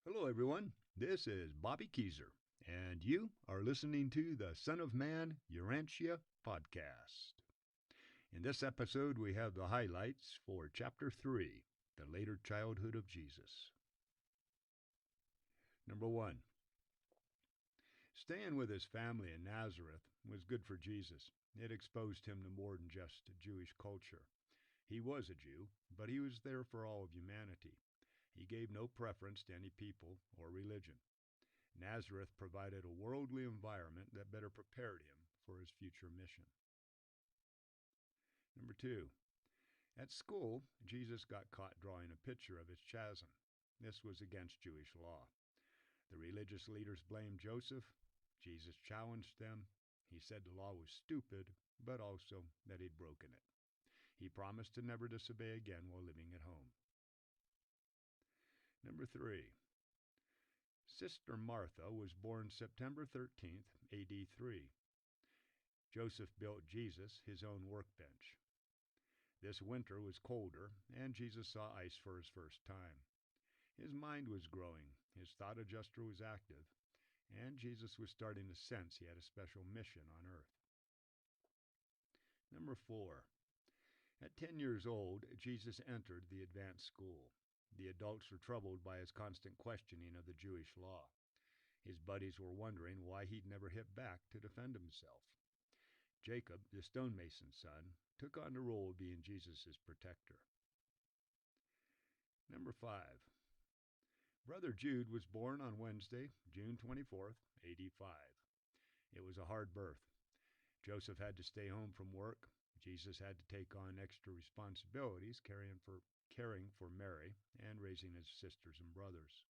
Hello, everyone. This is Bobby Keyser, and you are listening to the Son of Man Urantia podcast. In this episode, we have the highlights for Chapter 3, the later childhood of Jesus. Number 1. Staying with his family in Nazareth was good for Jesus. It exposed him to more than just Jewish culture. He was a Jew, but he was there for all of humanity. He gave no preference to any people or religion. Nazareth provided a worldly environment that better prepared him for his future mission. Number 2. At school, Jesus got caught drawing a picture of his chasm. This was against Jewish law. The religious leaders blamed Joseph. Jesus challenged them. He said the law was stupid, but also that he'd broken it. He promised to never disobey again while living at home. Number 3. Sister Martha was born September 13th, AD 3. Joseph built Jesus his own workbench. This winter was colder, and Jesus saw ice for his first time. His mind was growing, his thought adjuster was active, and Jesus was starting to sense he had a special mission on earth. Number 4. At 10 years old, Jesus entered the advanced school. The adults were troubled by his constant questioning of the Jewish law. His buddies were wondering why he'd never hit back to defend himself. Jacob, the stonemason's son, took on the role of being Jesus' protector. Number 5. Brother Jude was born on Wednesday, June 24th, AD 5. It was a hard birth. Joseph had to stay home from work. Jesus had to take on extra responsibilities, caring for Mary and raising his sisters and brothers.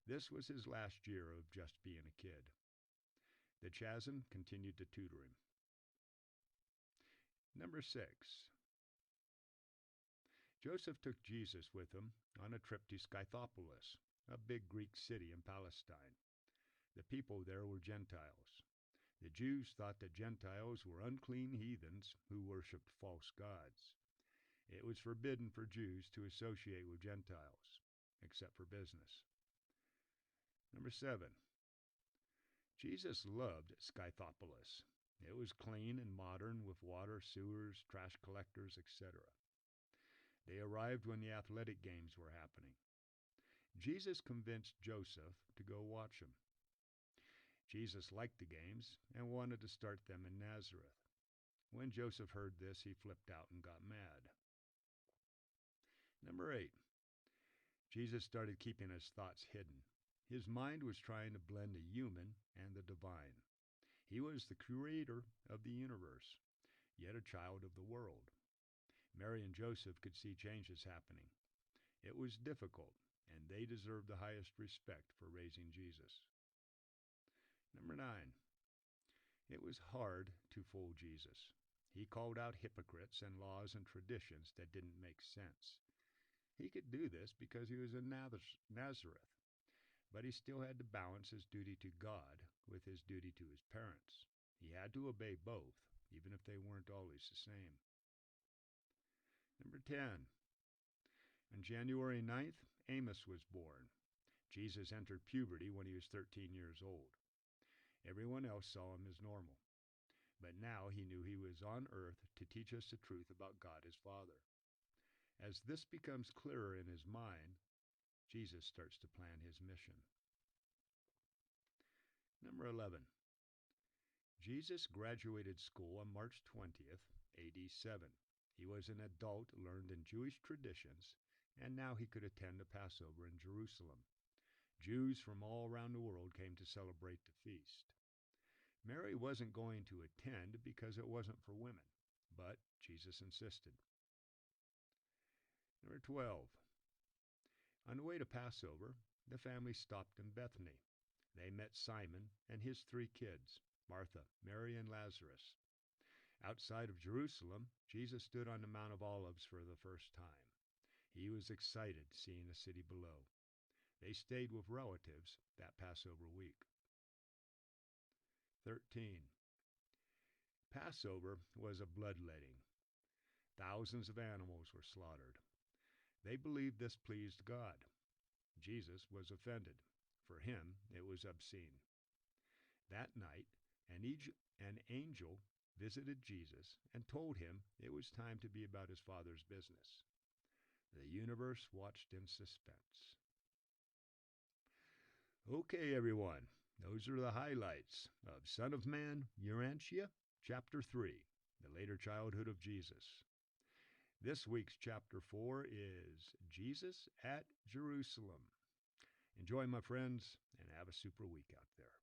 This was his last year of just being a kid. The chasm continued to tutor him. Number 6. Joseph took Jesus with him on a trip to Scythopolis, a big Greek city in Palestine. The people there were Gentiles. The Jews thought that Gentiles were unclean heathens who worshipped false gods. It was forbidden for Jews to associate with Gentiles, except for business. Number 7. Jesus loved Scythopolis. It was clean and modern with water, sewers, trash collectors, etc. They arrived when the athletic games were happening. Jesus convinced Joseph to go watch them. Jesus liked the games and wanted to start them in Nazareth. When Joseph heard this, he flipped out and got mad. Number 8. Jesus started keeping his thoughts hidden. His mind was trying to blend the human and the divine. He was the creator of the universe, yet a child of the world. Mary and Joseph could see changes happening. It was difficult, and they deserved the highest respect for raising Jesus. Number 9. It was hard to fool Jesus. He called out hypocrites and laws and traditions that didn't make sense. He could do this because he was in Nazareth, but he still had to balance his duty to God with his duty to his parents. He had to obey both, even if they weren't always the same. Number 10. On January 9th, Amos was born. Jesus entered puberty when he was 13 years old. Everyone else saw him as normal. But now he knew he was on earth to teach us the truth about God his Father. As this becomes clearer in his mind, Jesus starts to plan his mission. Number 11. Jesus graduated school on March 20th, AD 7. He was an adult learned in Jewish traditions, and now he could attend the Passover in Jerusalem. Jews from all around the world came to celebrate the feast. Mary wasn't going to attend because it wasn't for women, but Jesus insisted. Number 12. On the way to Passover, the family stopped in Bethany. They met Simon and his 3 kids, Martha, Mary, and Lazarus. Outside of Jerusalem, Jesus stood on the Mount of Olives for the first time. He was excited seeing the city below. They stayed with relatives that Passover week. 13. Passover was a bloodletting. Thousands of animals were slaughtered. They believed this pleased God. Jesus was offended. For him, it was obscene. That night, an angel visited Jesus and told him it was time to be about his Father's business. The universe watched in suspense. Okay, everyone, those are the highlights of Son of Man, Urantia, Chapter 3, The Later Childhood of Jesus. This week's Chapter 4 is Jesus at Jerusalem. Enjoy, my friends, and have a super week out there.